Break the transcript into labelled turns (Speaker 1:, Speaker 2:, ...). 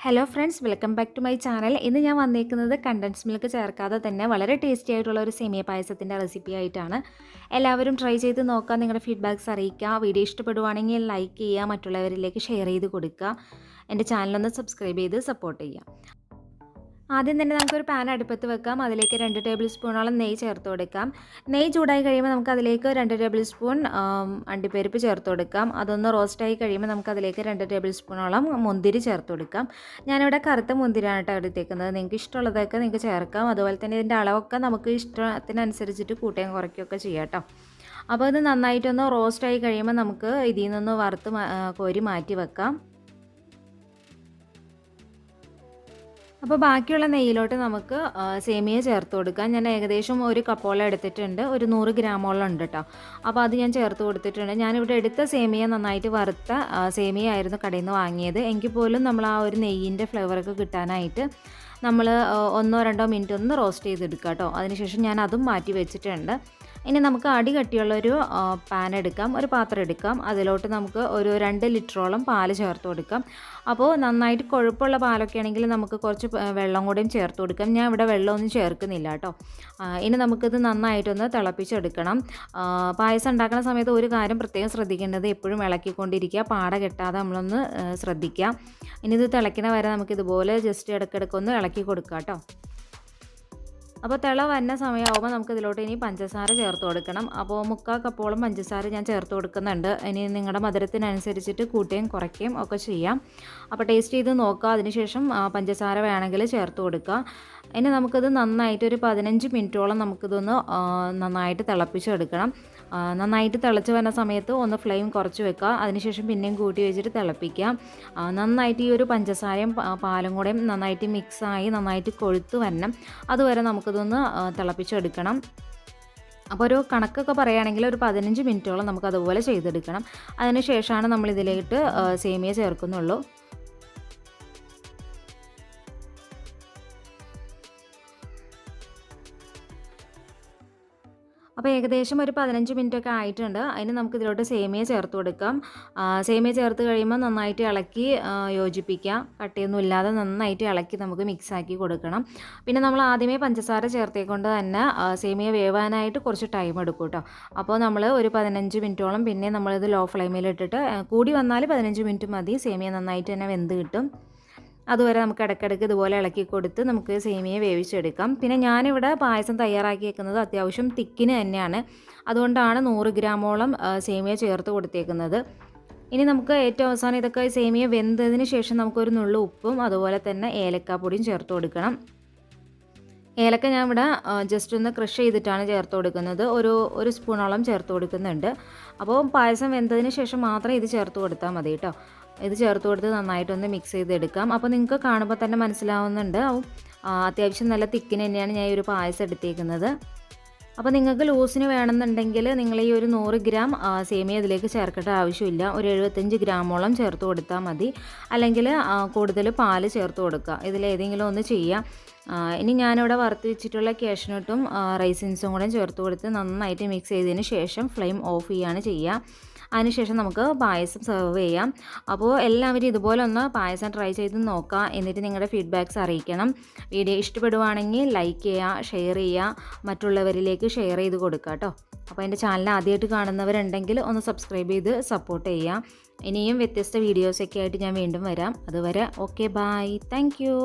Speaker 1: Hello friends, welcome back to my channel. ഇന്ന് ഞാൻ വന്നിരിക്കുന്നത് കണ്ടൻസ് മിൽക്ക് ചേർക്കാതെ തന്നെ വളരെ ടേസ്റ്റി ആയിട്ടുള്ള ഒരു സേമിയ പായസത്തിൻ്റെ റെസിപ്പി ആയിട്ടാണ്. എല്ലാവരും ട്രൈ ചെയ്ത് നോക്കുക, നിങ്ങളുടെ ഫീഡ്ബാക്ക്സ് അറിയിക്കുക. വീഡിയോ ഇഷ്ടപ്പെടുവാണെങ്കിൽ ലൈക്ക് ചെയ്യുക, മറ്റുള്ളവരിലേക്ക് ഷെയർ ചെയ്ത് കൊടുക്കുക. എൻ്റെ ചാനലൊന്ന് സബ്സ്ക്രൈബ് ചെയ്ത് സപ്പോർട്ട് ചെയ്യുക. ആദ്യം തന്നെ നമുക്കൊരു പാൻ അടുപ്പത്ത് വെക്കാം. അതിലേക്ക് 2 ടേബിൾ സ്പൂണോളം നെയ്യ് ചേർത്ത് കൊടുക്കാം. നെയ്യ് ചൂടായി കഴിയുമ്പോൾ നമുക്ക് അതിലേക്ക് 2 ടേബിൾ സ്പൂൺ അണ്ടിപ്പരിപ്പ് ചേർത്ത് കൊടുക്കാം. അതൊന്ന് റോസ്റ്റായി കഴിയുമ്പോൾ നമുക്ക് അതിലേക്ക് 2 ടേബിൾ സ്പൂണോളം മുന്തിരി ചേർത്ത് കൊടുക്കാം. ഞാനിവിടെ കറുത്ത മുന്തിരിയാണ് കേട്ടോ എടുത്തേക്കുന്നത്. നിങ്ങൾക്ക് ഇഷ്ടമുള്ളതൊക്കെ നിങ്ങൾക്ക് ചേർക്കാം. അതുപോലെ തന്നെ ഇതിൻ്റെ അളവൊക്കെ നമുക്ക് ഇഷ്ടത്തിനനുസരിച്ചിട്ട് കൂട്ടുകയും കുറയ്ക്കുകയൊക്കെ ചെയ്യാം കേട്ടോ. അപ്പോൾ ഇത് നന്നായിട്ടൊന്ന് റോസ്റ്റായി കഴിയുമ്പോൾ നമുക്ക് ഇതിൽ നിന്നൊന്ന് വറുത്ത് കോരി മാറ്റി വെക്കാം. അപ്പോൾ ബാക്കിയുള്ള നെയ്യിലോട്ട് നമുക്ക് സേമിയ ചേർത്ത് കൊടുക്കാം. ഞാൻ ഏകദേശം ഒരു കപ്പോളം എടുത്തിട്ടുണ്ട്, ഒരു 100 ഗ്രാമോളം ഉണ്ട് കേട്ടോ. അപ്പോൾ അത് ഞാൻ ചേർത്ത് കൊടുത്തിട്ടുണ്ട്. ഞാനിവിടെ എടുത്ത സേമിയ നന്നായിട്ട് വറുത്ത സേമിയ ആയിരുന്നു കടയിൽ നിന്ന് വാങ്ങിയത്. എങ്കിൽ പോലും നമ്മൾ ആ ഒരു നെയ്യിൻ്റെ ഫ്ലേവറൊക്കെ കിട്ടാനായിട്ട് നമ്മൾ 1-2 മിനിറ്റ് ഒന്ന് റോസ്റ്റ് ചെയ്തെടുക്കുക കേട്ടോ. അതിനുശേഷം ഞാൻ അതും മാറ്റി വെച്ചിട്ടുണ്ട്. ഇനി നമുക്ക് അടി കട്ടിയുള്ളൊരു പാൻ എടുക്കാം, ഒരു പാത്രം എടുക്കാം. അതിലോട്ട് നമുക്ക് ഒരു 2 ലിറ്ററോളം പാല് ചേർത്ത് കൊടുക്കാം. അപ്പോൾ നന്നായിട്ട് കൊഴുപ്പുള്ള പാലൊക്കെ ആണെങ്കിൽ നമുക്ക് കുറച്ച് വെള്ളം കൂടെയും ചേർത്ത് കൊടുക്കാം. ഞാൻ ഇവിടെ വെള്ളമൊന്നും ചേർക്കുന്നില്ല കേട്ടോ. ഇനി നമുക്കിത് നന്നായിട്ടൊന്ന് തിളപ്പിച്ചെടുക്കണം. പായസം ഉണ്ടാക്കുന്ന സമയത്ത് ഒരു കാര്യം പ്രത്യേകം ശ്രദ്ധിക്കേണ്ടത്, എപ്പോഴും ഇളക്കിക്കൊണ്ടിരിക്കുക, പാട കെട്ടാതെ നമ്മളൊന്ന് ശ്രദ്ധിക്കുക. ഇനി ഇത് തിളയ്ക്കണ വരെ നമുക്കിതുപോലെ ജസ്റ്റ് ഇടയ്ക്കിടയ്ക്കൊന്ന് ഇളക്കി കൊടുക്കുക കേട്ടോ. അപ്പോൾ തിള വരുന്ന സമയമാകുമ്പോൾ നമുക്ക് ഇതിലോട്ട് ഇനി പഞ്ചസാര ചേർത്ത് കൊടുക്കണം. അപ്പോൾ 3/4 കപ്പോളം പഞ്ചസാര ഞാൻ ചേർത്ത് കൊടുക്കുന്നുണ്ട്. ഇനി നിങ്ങളുടെ മധുരത്തിനനുസരിച്ചിട്ട് കൂട്ടുകയും കുറയ്ക്കുകയും ഒക്കെ ചെയ്യാം. അപ്പോൾ ടേസ്റ്റ് ചെയ്ത് നോക്കുക. അതിനുശേഷം പഞ്ചസാര വേണമെങ്കിൽ ചേർത്ത് കൊടുക്കുക. ഇനി നമുക്കിത് നന്നായിട്ട് ഒരു 15 മിനിറ്റോളം നമുക്കിതൊന്ന് നന്നായിട്ട് തിളപ്പിച്ചെടുക്കണം. നന്നായിട്ട് തിളച്ച് വരുന്ന സമയത്ത് ഒന്ന് ഫ്ലെയിം കുറച്ച് വെക്കുക. അതിനുശേഷം പിന്നെയും കൂട്ടി വെച്ചിട്ട് തിളപ്പിക്കുക. നന്നായിട്ട് ഈ ഒരു പഞ്ചസാരയും പാലും കൂടെയും നന്നായിട്ട് മിക്സായി നന്നായിട്ട് കൊഴുത്ത് വരണം. അതുവരെ നമുക്കിതൊന്ന് തിളപ്പിച്ചെടുക്കണം. അപ്പോൾ ഒരു കണക്കൊക്കെ പറയുകയാണെങ്കിൽ ഒരു 15 മിനിറ്റോളം നമുക്കതുപോലെ ചെയ്തെടുക്കണം. അതിനുശേഷമാണ് നമ്മളിതിലേക്ക് സേമിയ ചേർക്കുന്നുള്ളൂ. അപ്പോൾ ഏകദേശം ഒരു 15 മിനിറ്റൊക്കെ ആയിട്ടുണ്ട്. അതിന് നമുക്കിതിലോട്ട് സേമിയ ചേർത്ത് കൊടുക്കാം. സേമിയ ചേർത്ത് കഴിയുമ്പോൾ നന്നായിട്ട് ഇളക്കി യോജിപ്പിക്കുക. കട്ടിയൊന്നും ഇല്ലാതെ നന്നായിട്ട് ഇളക്കി നമുക്ക് മിക്സാക്കി കൊടുക്കണം. പിന്നെ നമ്മൾ ആദ്യമേ പഞ്ചസാര ചേർത്തേക്കൊണ്ട് തന്നെ സേമിയ വേവാനായിട്ട് കുറച്ച് ടൈം എടുക്കും കേട്ടോ. അപ്പോൾ നമ്മൾ ഒരു 15 മിനിറ്റോളം പിന്നെ നമ്മളിത് ലോ ഫ്ലെയിമിലിട്ടിട്ട് കൂടി വന്നാൽ 15 മിനിറ്റ് മതി. സേമിയ നന്നായിട്ട് തന്നെ വെന്ത് കിട്ടും. അതുവരെ നമുക്ക് ഇടയ്ക്കിടയ്ക്ക് ഇതുപോലെ ഇളക്കി കൊടുത്ത് നമുക്ക് സേമിയ വേവിച്ചെടുക്കാം. പിന്നെ ഞാനിവിടെ പായസം തയ്യാറാക്കി വെക്കുന്നത് അത്യാവശ്യം തിക്കിന് തന്നെയാണ്. അതുകൊണ്ടാണ് 100 ഗ്രാമോളം സേമിയ ചേർത്ത് കൊടുത്തേക്കുന്നത്. ഇനി നമുക്ക് ഏറ്റവും അവസാനം ഇതൊക്കെ സേമിയ വെന്തതിന് ശേഷം നമുക്കൊരു നുള്ളു ഉപ്പും അതുപോലെ തന്നെ ഏലക്കാപ്പൊടിയും ചേർത്ത് കൊടുക്കണം. ഏലക്ക ഞാൻ ഇവിടെ ജസ്റ്റ് ഒന്ന് ക്രഷ് ചെയ്തിട്ടാണ് ചേർത്ത് കൊടുക്കുന്നത്. ഒരു സ്പൂണോളം ചേർത്ത് കൊടുക്കുന്നുണ്ട്. അപ്പോൾ പായസം വെന്തതിന് ശേഷം മാത്രം ഇത് ചേർത്ത് കൊടുത്താൽ മതി കേട്ടോ. ഇത് ചേർത്ത് കൊടുത്ത് നന്നായിട്ടൊന്ന് മിക്സ് ചെയ്തെടുക്കാം. അപ്പോൾ നിങ്ങൾക്ക് കാണുമ്പോൾ തന്നെ മനസ്സിലാവുന്നുണ്ട്, അത്യാവശ്യം നല്ല തിക്കിന് തന്നെയാണ് ഞാൻ ഈ ഒരു പായസം എടുത്തേക്കുന്നത്. അപ്പോൾ നിങ്ങൾക്ക് ലൂസിന് വേണമെന്നുണ്ടെങ്കിൽ നിങ്ങൾ ഈ ഒരു 100 ഗ്രാം സേമിയ ഇതിലേക്ക് ചേർക്കേണ്ട ആവശ്യമില്ല. ഒരു 75 ഗ്രാമോളം ചേർത്ത് കൊടുത്താൽ മതി. അല്ലെങ്കിൽ കൂടുതൽ പാല് ചേർത്ത് കൊടുക്കുക. ഇതിലേതെങ്കിലും ഒന്ന് ചെയ്യാം. ഇനി ഞാനിവിടെ വറുത്ത് വെച്ചിട്ടുള്ള കാഷ്നട്ടും റൈസിൻസും കൂടെ ചേർത്ത് കൊടുത്ത് നന്നായിട്ട് മിക്സ് ചെയ്തതിന് ശേഷം ഫ്ലെയിം ഓഫ് ചെയ്യുകയാണ് ചെയ്യുക. അതിനുശേഷം നമുക്ക് പായസം സെർവ് ചെയ്യാം. അപ്പോൾ എല്ലാവരും ഇതുപോലെ ഒന്ന് പായസം ട്രൈ ചെയ്ത് നോക്കുക. എന്നിട്ട് നിങ്ങളുടെ ഫീഡ്ബാക്ക്സ് അറിയിക്കണം. വീഡിയോ ഇഷ്ടപ്പെടുവാണെങ്കിൽ ലൈക്ക് ചെയ്യുക, ഷെയർ ചെയ്യുക, മറ്റുള്ളവരിലേക്ക് ഷെയർ ചെയ്ത് കൊടുക്കുക കേട്ടോ. അപ്പോൾ എൻ്റെ ചാനൽ ആദ്യമായിട്ട് കാണുന്നവരുണ്ടെങ്കിൽ ഒന്ന് സബ്സ്ക്രൈബ് ചെയ്ത് സപ്പോർട്ട് ചെയ്യുക. ഇനിയും വ്യത്യസ്ത വീഡിയോസൊക്കെ ആയിട്ട് ഞാൻ വീണ്ടും വരാം. അതുവരെ ഓക്കെ, ബൈ, താങ്ക് യു.